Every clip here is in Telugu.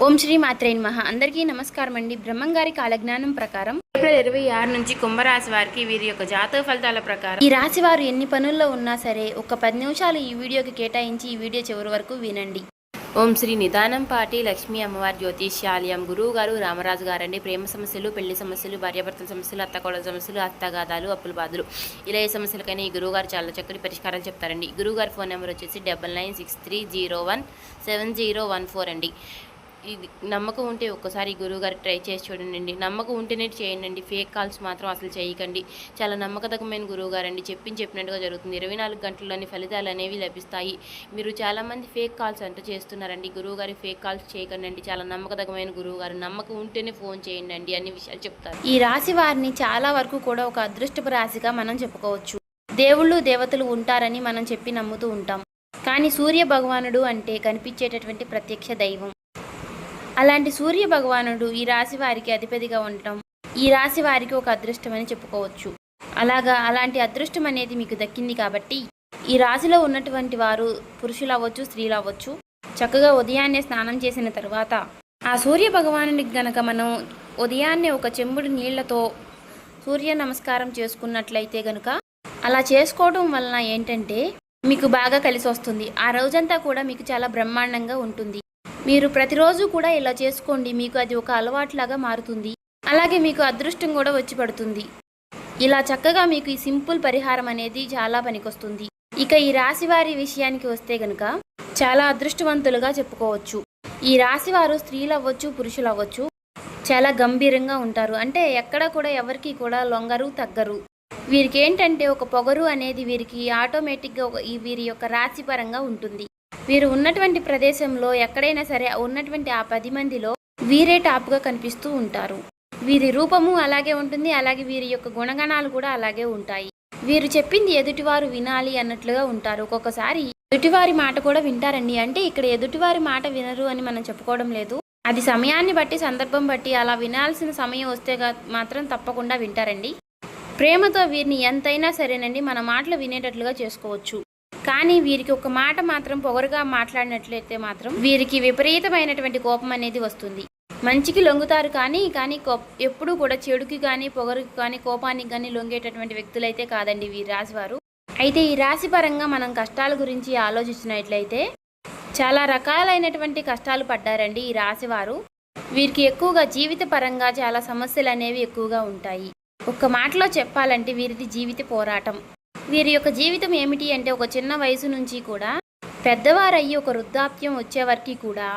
ఓం శ్రీ మాత్రే నమః. అందరికీ నమస్కారం అండి. బ్రహ్మంగారి కాలజ్ఞానం ప్రకారం ఏప్రిల్ 26 నుంచి కుంభరాశి వారికి వీరి యొక్క జాతక ఫలితాల ప్రకారం ఈ రాశి వారు ఎన్ని పనుల్లో ఉన్నా సరే ఒక 10 నిమిషాలు ఈ వీడియోకి కేటాయించి ఈ వీడియో చివరి వరకు వినండి. ఓం శ్రీ నిదానం పాటి లక్ష్మీ అమ్మవారి జ్యోతిష్యాలయం గురువు గారు రామరాజు గారండి. ప్రేమ సమస్యలు, పెళ్లి సమస్యలు, భార్యాభర్తల సమస్యలు, అత్తకోడల సమస్యలు, అత్తగాదాలు, అప్పుల బాధలు, ఇలా ఏ సమస్యలకైనా ఈ గురువు గారు చాలా చక్కటి పరిష్కారాలు చెప్తారండి. గురువు గారి ఫోన్ నెంబర్ వచ్చేసి 9963017014 అండి. ఇది నమ్మకం ఉంటే ఒక్కసారి గురువుగారు ట్రై చేసి చూడండి. నమ్మకం ఉంటేనే చేయండి. ఫేక్ కాల్స్ మాత్రం అసలు చేయకండి. చాలా నమ్మకతమైన గురువుగారండి. చెప్పినట్టుగా జరుగుతుంది. 24 గంటల్లోని ఫలితాలు అనేవి లభిస్తాయి. మీరు చాలామంది ఫేక్ కాల్స్ అంతా చేస్తున్నారండి. గురువుగారి ఫేక్ కాల్స్ చేయకండి. చాలా నమ్మకతమైన గురువుగారు. నమ్మకం ఉంటేనే ఫోన్ చేయండి. అన్ని విషయాలు చెప్తారు. ఈ రాశి వారిని చాలా వరకు కూడా ఒక అదృష్టపు రాశిగా మనం చెప్పుకోవచ్చు. దేవుళ్ళు దేవతలు ఉంటారని మనం చెప్పి నమ్ముతూ ఉంటాం. కానీ సూర్య భగవానుడు అంటే కనిపించేటటువంటి ప్రత్యక్ష దైవం. అలాంటి సూర్య భగవానుడు ఈ రాశి వారికి అధిపతిగా ఉండటం ఈ రాశి వారికి ఒక అదృష్టం అని చెప్పుకోవచ్చు. అలాంటి అదృష్టం అనేది మీకు దక్కింది కాబట్టి ఈ రాశిలో ఉన్నటువంటి వారు పురుషులు అవ్వచ్చు, స్త్రీలు అవ్వచ్చు, చక్కగా ఉదయాన్నే స్నానం చేసిన తర్వాత ఆ సూర్య భగవానుడికి గనక మనం ఉదయాన్నే ఒక చెంబుడు నీళ్లతో సూర్య నమస్కారం చేసుకున్నట్లయితే గనుక అలా చేసుకోవడం వలన ఏంటంటే మీకు బాగా కలిసి వస్తుంది. ఆ రోజంతా కూడా మీకు చాలా బ్రహ్మాండంగా ఉంటుంది. మీరు ప్రతిరోజు కూడా ఇలా చేసుకోండి. మీకు అది ఒక అలవాటులాగా మారుతుంది. అలాగే మీకు అదృష్టం కూడా వచ్చి పడుతుంది. ఇలా చక్కగా మీకు ఈ సింపుల్ పరిహారం అనేది చాలా పనికొస్తుంది. ఇక ఈ రాశి వారి విషయానికి వస్తే గనుక చాలా అదృష్టవంతులుగా చెప్పుకోవచ్చు. ఈ రాశి వారు స్త్రీలు అవ్వచ్చు, పురుషులు అవ్వచ్చు, చాలా గంభీరంగా ఉంటారు. అంటే ఎక్కడ కూడా ఎవరికి కూడా లొంగరు, తగ్గరు. వీరికి ఏంటంటే ఒక పొగరు అనేది వీరికి ఆటోమేటిక్గా వీరి యొక్క రాశి పరంగా ఉంటుంది. వీరు ఉన్నటువంటి ప్రదేశంలో ఎక్కడైనా సరే ఉన్నటువంటి ఆ 10 మందిలో వీరే టాప్గా కనిపిస్తూ ఉంటారు. వీరి రూపము అలాగే ఉంటుంది. అలాగే వీరి యొక్క గుణగణాలు కూడా అలాగే ఉంటాయి. వీరు చెప్పింది ఎదుటివారు వినాలి అన్నట్లుగా ఉంటారు. ఒక్కొక్కసారి ఎదుటివారి మాట కూడా వింటారండి. అంటే ఇక్కడ ఎదుటివారి మాట వినరు అని మనం చెప్పుకోవడం లేదు. అది సమయాన్ని బట్టి, సందర్భం బట్టి అలా వినాల్సిన సమయం వస్తే మాత్రం తప్పకుండా వింటారండి. ప్రేమతో వీరిని ఎంతైనా సరేనండి మన మాటలు వినేటట్లుగా చేసుకోవచ్చు. కానీ వీరికి ఒక మాట మాత్రం పొగరుగా మాట్లాడినట్లయితే మాత్రం వీరికి విపరీతమైనటువంటి కోపం అనేది వస్తుంది. మంచికి లొంగుతారు కానీ ఎప్పుడూ కూడా చెడుకి కానీ, పొగరుకి కానీ, కోపానికి కానీ లొంగేటటువంటి వ్యక్తులైతే కాదండి వీరి రాశివారు. అయితే ఈ రాశి పరంగా మనం కష్టాల గురించి ఆలోచించినట్లయితే చాలా రకాలైనటువంటి కష్టాలు పడ్డారండి ఈ రాశివారు. వీరికి ఎక్కువగా జీవిత పరంగా చాలా సమస్యలు అనేవి ఎక్కువగా ఉంటాయి. ఒక్క మాటలో చెప్పాలంటే వీరిది జీవిత పోరాటం. వీరి యొక్క జీవితం ఏమిటి అంటే ఒక చిన్న వయసు నుంచి కూడా పెద్దవారయ్యి ఒక వృద్ధాప్యం వచ్చే వరకు కూడా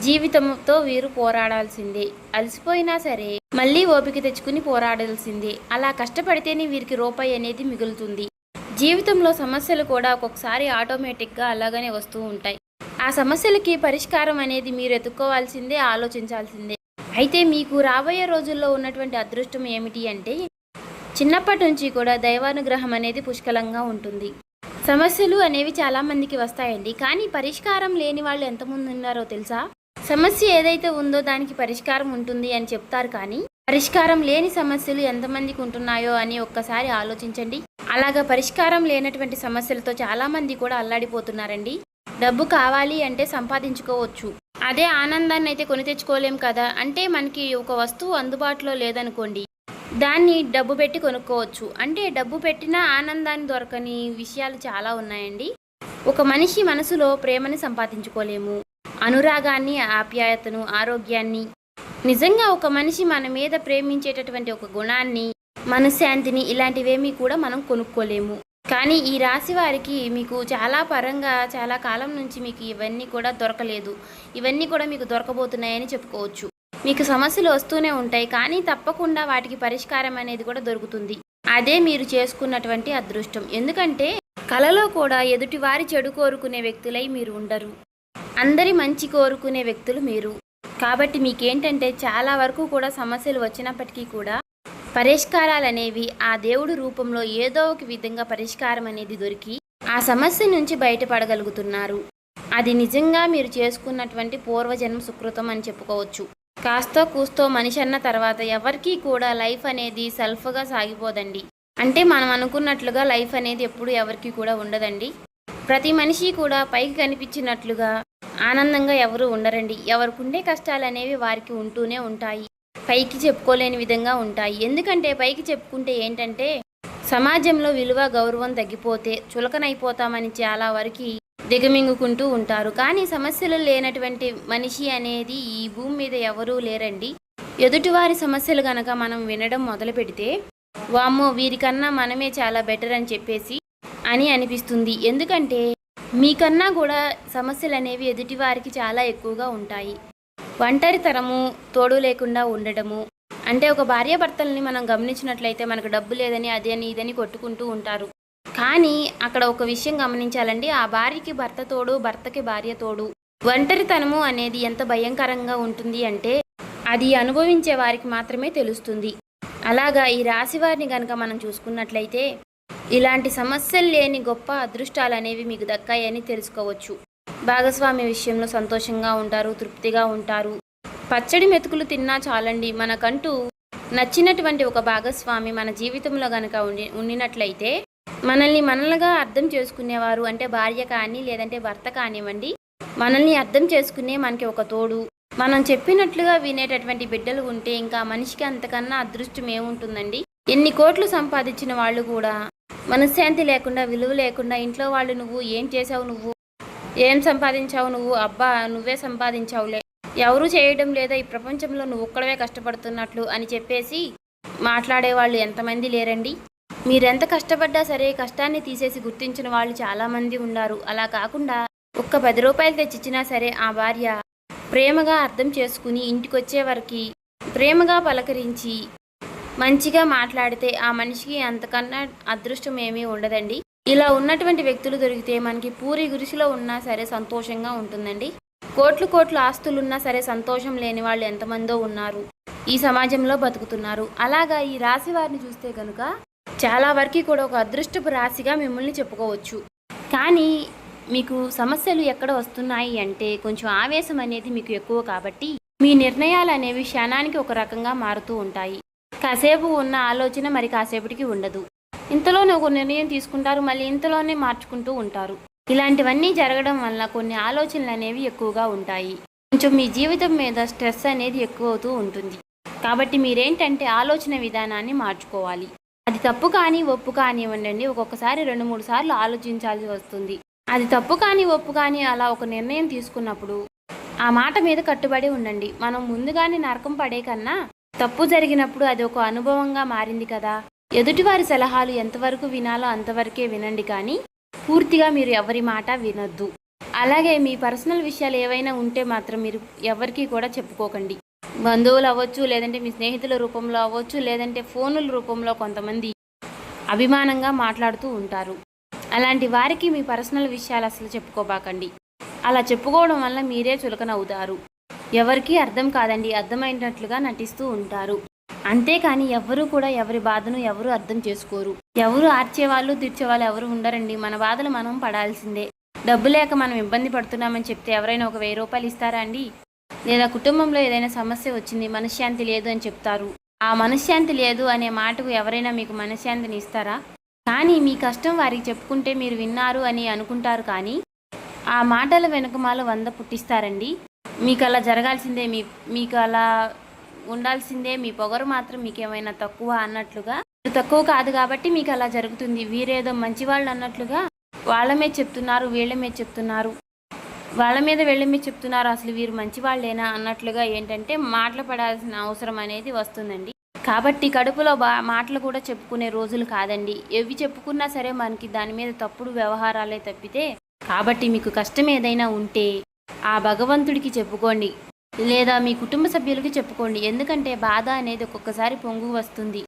జీవితంతో వీరు పోరాడాల్సిందే. అలసిపోయినా సరే మళ్ళీ ఓపిక తెచ్చుకుని పోరాడాల్సిందే. అలా కష్టపడితేనే వీరికి రూపాయి అనేది మిగులుతుంది. జీవితంలో సమస్యలు కూడా ఒక్కొక్కసారి ఆటోమేటిక్గా అలాగనే వస్తూ ఉంటాయి. ఆ సమస్యలకి పరిష్కారం అనేది మీరు ఎత్తుక్కోవాల్సిందే, ఆలోచించాల్సిందే. అయితే మీకు రాబోయే రోజుల్లో ఉన్నటువంటి అదృష్టం ఏమిటి అంటే చిన్నప్పటి నుంచి కూడా దైవానుగ్రహం అనేది పుష్కలంగా ఉంటుంది. సమస్యలు అనేవి చాలామందికి వస్తాయండి. కానీ పరిష్కారం లేని వాళ్ళు ఎంతమంది ఉన్నారో తెలుసా? సమస్య ఏదైతే ఉందో దానికి పరిష్కారం ఉంటుంది అని చెప్తారు. కానీ పరిష్కారం లేని సమస్యలు ఎంతమందికి ఉంటున్నాయో అని ఒక్కసారి ఆలోచించండి. అలాగా పరిష్కారం లేనటువంటి సమస్యలతో చాలామంది కూడా అల్లాడిపోతున్నారండి. డబ్బు కావాలి అంటే సంపాదించుకోవచ్చు. అదే ఆనందాన్ని అయితే కొని తెచ్చుకోలేం కదా. అంటే మనకి ఒక వస్తువు అందుబాటులో లేదనుకోండి, దాన్ని డబ్బు పెట్టి కొనుక్కోవచ్చు. అంటే డబ్బు పెట్టినా ఆనందాన్ని దొరకని విషయాలు చాలా ఉన్నాయండి. ఒక మనిషి మనసులో ప్రేమని సంపాదించుకోలేము, అనురాగాన్ని, ఆప్యాయతను, ఆరోగ్యాన్ని. నిజంగా ఒక మనిషి మన మీద ప్రేమించేటటువంటి ఒక గుణాన్ని, మనశ్శాంతిని, ఇలాంటివేమీ కూడా మనం కొనుక్కోలేము. కానీ ఈ రాశి వారికి మీకు చాలా పరంగా చాలా కాలం నుంచి మీకు ఇవన్నీ కూడా దొరకలేదు. ఇవన్నీ కూడా మీకు దొరకబోతున్నాయని చెప్పుకోవచ్చు. మీకు సమస్యలు వస్తూనే ఉంటాయి. కానీ తప్పకుండా వాటికి పరిష్కారం అనేది కూడా దొరుకుతుంది. అదే మీరు చేసుకున్నటువంటి అదృష్టం. ఎందుకంటే కలలో కూడా ఎదుటి వారి చెడు కోరుకునే వ్యక్తులై మీరు ఉండరు. అందరి మంచి కోరుకునే వ్యక్తులు మీరు. కాబట్టి మీకేంటంటే చాలా వరకు కూడా సమస్యలు వచ్చినప్పటికీ కూడా పరిష్కారాలు అనేవి ఆ దేవుడి రూపంలో ఏదో ఒక విధంగా పరిష్కారం అనేది దొరికి ఆ సమస్య నుంచి బయటపడగలుగుతున్నారు. అది నిజంగా మీరు చేసుకున్నటువంటి పూర్వజన్మ సుకృతం అని చెప్పుకోవచ్చు. కాస్తో కూస్తో మనిషి అన్న తర్వాత ఎవరికీ కూడా లైఫ్ అనేది సెల్ఫ్గా సాగిపోదండి. అంటే మనం అనుకున్నట్లుగా లైఫ్ అనేది ఎప్పుడు ఎవరికి కూడా ఉండదండి. ప్రతి మనిషి కూడా పైకి కనిపించినట్లుగా ఆనందంగా ఎవరు ఉండరండి. ఎవరికి ఉండే కష్టాలు అనేవి వారికి ఉంటూనే ఉంటాయి. పైకి చెప్పుకోలేని విధంగా ఉంటాయి. ఎందుకంటే పైకి చెప్పుకుంటే ఏంటంటే సమాజంలో విలువ గౌరవం తగ్గిపోతే చులకనైపోతామని చాలా వరకు దిగమింగుకుంటూ ఉంటారు. కానీ సమస్యలు లేనటువంటి మనిషి అనేది ఈ భూమి మీద ఎవరూ లేరండి. ఎదుటివారి సమస్యలు గనక మనం వినడం మొదలు పెడితే వామ్మో వీరికన్నా మనమే చాలా బెటర్ అని చెప్పేసి అని అనిపిస్తుంది. ఎందుకంటే మీకన్నా కూడా సమస్యలు అనేవి ఎదుటివారికి చాలా ఎక్కువగా ఉంటాయి. ఒంటరితనము, తోడు లేకుండా ఉండడము, అంటే ఒక భార్యాభర్తల్ని మనం గమనించినట్లయితే మనకు డబ్బు లేదని అదని ఇదని కొట్టుకుంటూ ఉంటారు. కానీ అక్కడ ఒక విషయం గమనించాలండి, ఆ భార్యకి భర్త తోడు, భర్తకి భార్య తోడు. ఒంటరితనము అనేది ఎంత భయంకరంగా ఉంటుంది అంటే అది అనుభవించే వారికి మాత్రమే తెలుస్తుంది. అలాగా ఈ రాశి వారిని కనుక మనం చూసుకున్నట్లయితే ఇలాంటి సమస్యలు లేని గొప్ప అదృష్టాలు అనేవి మీకు దక్కాయని తెలుసుకోవచ్చు. భాగస్వామి విషయంలో సంతోషంగా ఉంటారు, తృప్తిగా ఉంటారు. పచ్చడి మెతుకులు తిన్నా చాలండి. మనకంటూ నచ్చినటువంటి ఒక భాగస్వామి మన జీవితంలో కనుక ఉండినట్లయితే మనల్ని మనలుగా అర్థం చేసుకునేవారు, అంటే భార్య కానీ లేదంటే భర్త కానివ్వండి, మనల్ని అర్థం చేసుకునే మనకి ఒక తోడు, మనం చెప్పినట్లుగా వినేటటువంటి బిడ్డలు ఉంటే ఇంకా మనిషికి అంతకన్నా అదృష్టం ఏముంటుందండి. ఎన్ని కోట్లు సంపాదించిన వాళ్ళు కూడా మనశ్శాంతి లేకుండా, విలువ లేకుండా, ఇంట్లో వాళ్ళు నువ్వు ఏం చేసావు, నువ్వు ఏం సంపాదించావు, నువ్వు అబ్బా నువ్వే సంపాదించావులే, ఎవరూ చేయడం లేదా ఈ ప్రపంచంలో నువ్వు ఒక్కడవే కష్టపడుతున్నట్లు అని చెప్పేసి మాట్లాడేవాళ్ళు ఎంతమంది లేరండి. మీరెంత కష్టపడ్డా సరే కష్టాన్ని తీసేసి గుర్తించిన వాళ్ళు చాలామంది ఉన్నారు. అలా కాకుండా ఒక్క 10 రూపాయలు తెచ్చిచ్చినా సరే ఆ భార్య ప్రేమగా అర్థం చేసుకుని ఇంటికొచ్చే వరకు ప్రేమగా పలకరించి మంచిగా మాట్లాడితే ఆ మనిషికి అంతకన్నా అదృష్టం ఏమీ ఉండదండి. ఇలా ఉన్నటువంటి వ్యక్తులు దొరికితే మనకి పూరి గురిసిలో ఉన్నా సరే సంతోషంగా ఉంటుందండి. కోట్లు ఆస్తులున్నా సరే సంతోషం లేని వాళ్ళు ఎంతమందో ఉన్నారు, ఈ సమాజంలో బతుకుతున్నారు. అలాగా ఈ రాశి వారిని చూస్తే కనుక చాలా వరకు కూడా ఒక అదృష్టపు రాశిగా మిమ్మల్ని చెప్పుకోవచ్చు. కానీ మీకు సమస్యలు ఎక్కడ వస్తున్నాయి అంటే కొంచెం ఆవేశం అనేది మీకు ఎక్కువ కాబట్టి మీ నిర్ణయాలు అనేవి క్షణానికి ఒక రకంగా మారుతూ ఉంటాయి. కాసేపు ఉన్న ఆలోచన మరి కాసేపటికి ఉండదు. ఇంతలోనే ఒక నిర్ణయం తీసుకుంటారు, మళ్ళీ ఇంతలోనే మార్చుకుంటూ ఉంటారు. ఇలాంటివన్నీ జరగడం వల్ల కొన్ని ఆలోచనలు అనేవి ఎక్కువగా ఉంటాయి. కొంచెం మీ జీవితం మీద స్ట్రెస్ అనేది ఎక్కువ అవుతూ ఉంటుంది. కాబట్టి మీరేంటంటే ఆలోచన విధానాన్ని మార్చుకోవాలి. అది తప్పు కానీ ఒప్పు కానివ్వండి, ఒక్కొక్కసారి 2-3 సార్లు ఆలోచించాల్సి వస్తుంది. అది తప్పు కానీ ఒప్పు కానీ అలా ఒక నిర్ణయం తీసుకున్నప్పుడు ఆ మాట మీద కట్టుబడి ఉండండి. మనం ముందుగానే నరకం పడే కన్నా తప్పు జరిగినప్పుడు అది ఒక అనుభవంగా మారింది కదా. ఎదుటివారి సలహాలు ఎంతవరకు వినాలో అంతవరకే వినండి, కానీ పూర్తిగా మీరు ఎవరి మాట వినొద్దు. అలాగే మీ పర్సనల్ విషయాలు ఏవైనా ఉంటే మాత్రం మీరు ఎవరికి కూడా చెప్పుకోకండి. బంధువులు అవ్వచ్చు, లేదంటే మీ స్నేహితుల రూపంలో అవ్వచ్చు, లేదంటే ఫోనుల రూపంలో కొంతమంది అభిమానంగా మాట్లాడుతూ ఉంటారు. అలాంటి వారికి మీ పర్సనల్ విషయాలు అసలు చెప్పుకోబాకండి. అలా చెప్పుకోవడం వల్ల మీరే చులకనవుతారు. ఎవరికీ అర్థం కాదండి, అర్థమైనట్లుగా నటిస్తూ ఉంటారు. అంతేకాని ఎవ్వరూ కూడా ఎవరి బాధను ఎవరు అర్థం చేసుకోరు. ఎవరు ఆర్చేవాళ్ళు తీర్చేవాళ్ళు ఎవరు ఉండరండి. మన బాధలు మనం పడాల్సిందే. డబ్బు లేక మనం ఇబ్బంది పడుతున్నామని చెప్తే ఎవరైనా ఒక 1000 రూపాయలు ఇస్తారా అండి? లేదా కుటుంబంలో ఏదైనా సమస్య వచ్చింది, మనశ్శాంతి లేదు అని చెప్తారు. ఆ మనశ్శాంతి లేదు అనే మాటకు ఎవరైనా మీకు మనశ్శాంతిని ఇస్తారా? కానీ మీ కష్టం వారికి చెప్పుకుంటే మీరు విన్నారు అని అనుకుంటారు, కానీ ఆ మాటల వెనుకమాల 100 పుట్టిస్తారండి. మీకు అలా జరగాల్సిందే, మీకు అలా ఉండాల్సిందే. మీ పొగరు మాత్రం మీకేమైనా తక్కువ అన్నట్లుగా, తక్కువ కాదు కాబట్టి మీకు అలా జరుగుతుంది. వీరేదో మంచివాళ్ళు అన్నట్లుగా వాళ్ళ మీద చెప్తున్నారు, వీళ్ళ మీద చెప్తున్నారు, వాళ్ళ మీద వీళ్ళ మీద చెప్తున్నారు, అసలు వీరు మంచివాళ్ళేనా అన్నట్లుగా ఏంటంటే మాటలు పడాల్సిన అవసరం అనేది వస్తుందండి. కాబట్టి కడుపులో మాటలు కూడా చెప్పుకునే రోజులు కాదండి. ఎవి చెప్పుకున్నా సరే మనకి దాని మీద తప్పుడు వ్యవహారాలే తప్పితే. కాబట్టి మీకు కష్టం ఏదైనా ఉంటే ఆ భగవంతుడికి చెప్పుకోండి, లేదా మీ కుటుంబ సభ్యులకి చెప్పుకోండి. ఎందుకంటే బాధ అనేది ఒక్కొక్కసారి పొంగు వస్తుంది.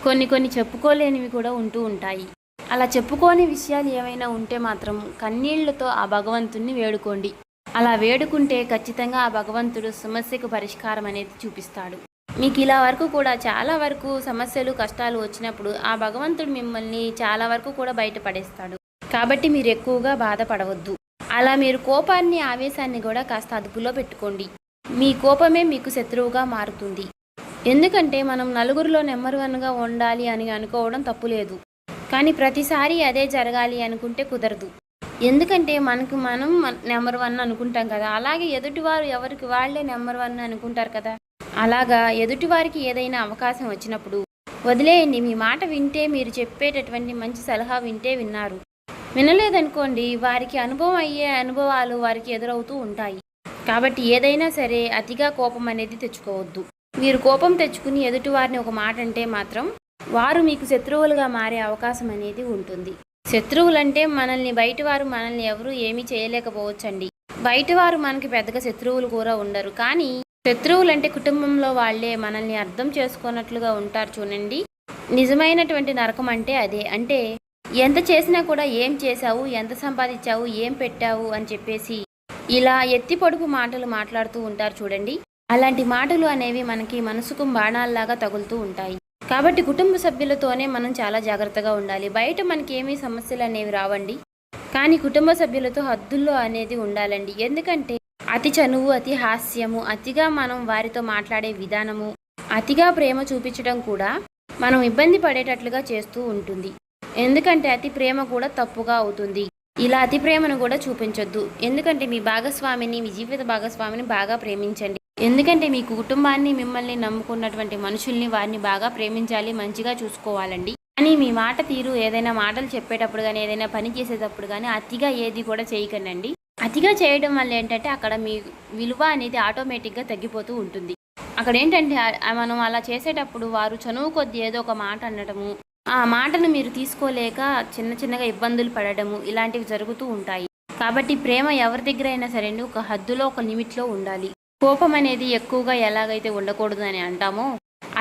కొన్ని చెప్పుకోలేనివి కూడా ఉంటూ ఉంటాయి. అలా చెప్పుకోని విషయాలు ఏమైనా ఉంటే మాత్రం కన్నీళ్లతో ఆ భగవంతుడిని వేడుకోండి. అలా వేడుకుంటే ఖచ్చితంగా ఆ భగవంతుడు సమస్యకు పరిష్కారం అనేది చూపిస్తాడు. మీకు ఇలా వరకు కూడా చాలా వరకు సమస్యలు కష్టాలు వచ్చినప్పుడు ఆ భగవంతుడు మిమ్మల్ని చాలా వరకు కూడా బయటపడేస్తాడు. కాబట్టి మీరు ఎక్కువగా బాధపడవద్దు. అలా మీరు కోపాన్ని ఆవేశాన్ని కూడా కాస్త అదుపులో పెట్టుకోండి. మీ కోపమే మీకు శత్రువుగా మారుతుంది. ఎందుకంటే మనం నలుగురిలో నెంబర్ 1గా ఉండాలి అని అనుకోవడం తప్పులేదు, కానీ ప్రతిసారి అదే జరగాలి అనుకుంటే కుదరదు. ఎందుకంటే మనకు మనం నెంబర్ 1 అనుకుంటాం కదా! అలాగే ఎదుటివారు ఎవరికి వాళ్ళే నెంబర్ 1 అనుకుంటారు కదా! అలాగా ఎదుటివారికి ఏదైనా అవకాశం వచ్చినప్పుడు వదిలేయండి. మీ మాట వింటే, మీరు చెప్పేటటువంటి మంచి సలహా వింటే విన్నారు. వినలేదనుకోండి, వారికి అనుభవం అయ్యే అనుభవాలు వారికి ఎదురవుతూ ఉంటాయి. కాబట్టి ఏదైనా సరే అతిగా కోపం అనేది తెచ్చుకోవద్దు. మీరు కోపం తెచ్చుకుని ఎదుటివారిని ఒక మాట అంటే మాత్రం వారు మీకు శత్రువులుగా మారే అవకాశం అనేది ఉంటుంది. శత్రువులంటే బయటవారు మనల్ని ఎవరు ఏమీ చేయలేకపోవచ్చండి. బయటవారు మనకి పెద్దగా శత్రువులు కూడా ఉండరు. కానీ శత్రువులంటే కుటుంబంలో వాళ్ళే మనల్ని అర్థం చేసుకున్నట్లుగా ఉంటారు చూడండి. నిజమైనటువంటి నరకం అంటే అదే. అంటే ఎంత చేసినా కూడా ఏం చేశావు, ఎంత సంపాదించావు, ఏం పెట్టావు అని చెప్పేసి ఇలా ఎత్తి పొడుపు మాటలు మాట్లాడుతూ ఉంటారు చూడండి. అలాంటి మాటలు అనేవి మనకి మనసుకు బాణాల్లాగా తగులుతూ ఉంటాయి. కాబట్టి కుటుంబ సభ్యులతోనే మనం చాలా జాగ్రత్తగా ఉండాలి. బయట మనకి ఏమీ సమస్యలు అనేవి రావండి. కానీ కుటుంబ సభ్యులతో హద్దుల్లో అనేది ఉండాలండి. ఎందుకంటే అతి చనువు, అతి హాస్యము, అతిగా మనం వారితో మాట్లాడే విధానము, అతిగా ప్రేమ చూపించడం కూడా మనం ఇబ్బంది పడేటట్లుగా చేస్తూ ఉంటుంది. ఎందుకంటే అతి ప్రేమ కూడా తప్పుగా అవుతుంది. ఇలా అతి ప్రేమను కూడా చూపించొద్దు. ఎందుకంటే మీ భాగస్వామిని, మీ జీవిత భాగస్వామిని బాగా ప్రేమించండి. ఎందుకంటే మీ కుటుంబాన్ని, మిమ్మల్ని నమ్ముకున్నటువంటి మనుషుల్ని, వారిని బాగా ప్రేమించాలి, మంచిగా చూసుకోవాలండి. కానీ మీ మాట తీరు ఏదైనా మాటలు చెప్పేటప్పుడు కానీ, ఏదైనా పని చేసేటప్పుడు కానీ అతిగా ఏది కూడా చేయకండి. అతిగా చేయడం వల్ల ఏంటంటే అక్కడ మీ విలువ అనేది ఆటోమేటిక్గా తగ్గిపోతూ ఉంటుంది. అక్కడ ఏంటంటే మనం అలా చేసేటప్పుడు వారు చనువు కొద్ది ఏదో ఒక మాట అనడము, ఆ మాటను మీరు తీసుకోలేక చిన్నగా ఇబ్బందులు పడడము ఇలాంటివి జరుగుతూ ఉంటాయి. కాబట్టి ప్రేమ ఎవరి దగ్గర అయినా సరే ఒక హద్దులో, ఒక లిమిట్లో ఉండాలి. కోపం అనేది ఎక్కువగా ఎలాగైతే ఉండకూడదు అని అంటామో,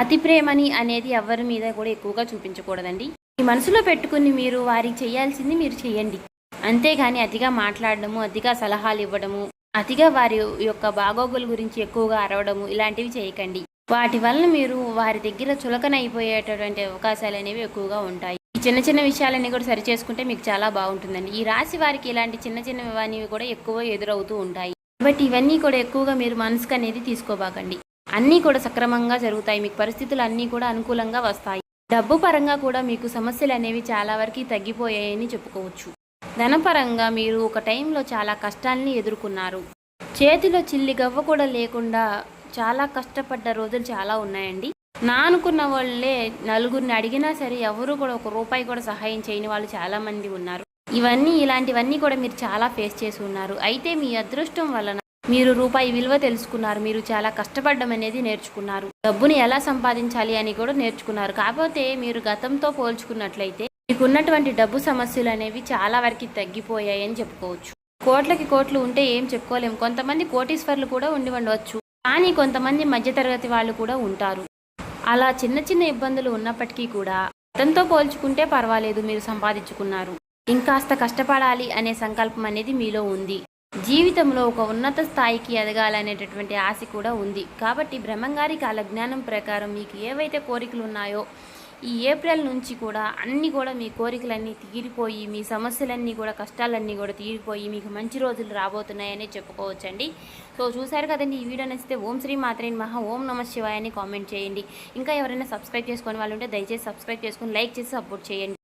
అతి ప్రేమని అనేది ఎవరి మీద కూడా ఎక్కువగా చూపించకూడదండి. ఈ మనసులో పెట్టుకుని మీరు వారికి చేయాల్సింది మీరు చేయండి. అంతేగాని అతిగా మాట్లాడడము, అతిగా సలహాలు ఇవ్వడము, అతిగా వారి యొక్క బాగోగుల గురించి ఎక్కువగా అరవడము ఇలాంటివి చేయకండి. వాటి వలన మీరు వారి దగ్గర చులకనైపోయేటటువంటి అవకాశాలు అనేవి ఎక్కువగా ఉంటాయి. ఈ చిన్న విషయాలన్నీ కూడా సరి చేసుకుంటే మీకు చాలా బాగుంటుందండి. ఈ రాశి వారికి ఇలాంటి చిన్నవి కూడా ఎక్కువ ఎదురవుతూ ఉంటాయి. కాబట్టి ఇవన్నీ కూడా ఎక్కువగా మీరు మనసుకు అనేది తీసుకోబాకండి. అన్నీ కూడా సక్రమంగా జరుగుతాయి. మీకు పరిస్థితులు అన్నీ కూడా అనుకూలంగా వస్తాయి. డబ్బు పరంగా కూడా మీకు సమస్యలు అనేవి చాలా వరకు తగ్గిపోయాయని చెప్పుకోవచ్చు. ధనపరంగా మీరు ఒక టైంలో చాలా కష్టాలని ఎదుర్కొన్నారు. చేతిలో చిల్లి గవ్వ కూడా లేకుండా చాలా కష్టపడ్డ రోజులు చాలా ఉన్నాయండి. నా అనుకున్న వాళ్ళే నలుగురిని అడిగినా సరే ఎవరు కూడా ఒక రూపాయి కూడా సహాయం చేయని వాళ్ళు చాలామంది ఉన్నారు. ఇలాంటివన్నీ కూడా మీరు చాలా ఫేస్ చేసి ఉన్నారు. అయితే మీ అదృష్టం వలన మీరు రూపాయి విలువ తెలుసుకున్నారు. మీరు చాలా కష్టపడడం అనేది నేర్చుకున్నారు. డబ్బుని ఎలా సంపాదించాలి అని కూడా నేర్చుకున్నారు. కాకపోతే మీరు గతంతో పోల్చుకున్నట్లయితే మీకున్నటువంటి డబ్బు సమస్యలు అనేవి చాలా వరకు తగ్గిపోయాయని చెప్పుకోవచ్చు. కోట్లకి కోట్లు ఉంటే ఏం చెప్పుకోలేము. కొంతమంది కోటీశ్వర్లు కూడా ఉండవచ్చు. కానీ కొంతమంది మధ్యతరగతి వాళ్ళు కూడా ఉంటారు. అలా చిన్న ఇబ్బందులు ఉన్నప్పటికీ కూడా గతంతో పోల్చుకుంటే పర్వాలేదు, మీరు సంపాదించుకున్నారు. ఇంకాస్త కష్టపడాలి అనే సంకల్పం అనేది మీలో ఉంది. జీవితంలో ఒక ఉన్నత స్థాయికి ఎదగాలనేటటువంటి ఆశ కూడా ఉంది. కాబట్టి బ్రహ్మంగారి కాలజ్ఞానం ప్రకారం మీకు ఏవైతే కోరికలు ఉన్నాయో ఈ ఏప్రిల్ నుంచి కూడా అన్నీ కూడా మీ కోరికలన్నీ తీరిపోయి, మీ సమస్యలన్నీ కూడా, కష్టాలన్నీ కూడా తీరిపోయి మీకు మంచి రోజులు రాబోతున్నాయని చెప్పుకోవచ్చండి. సో చూసారు కదండి, ఈ వీడియో నచ్చితే ఓం శ్రీ మాత్రే నమః, ఓం నమః శివాయ అని కామెంట్ చేయండి. ఇంకా ఎవరైనా సబ్స్క్రైబ్ చేసుకునే వాళ్ళు ఉంటే దయచేసి సబ్స్క్రైబ్ చేసుకుని లైక్ చేసి సపోర్ట్ చేయండి.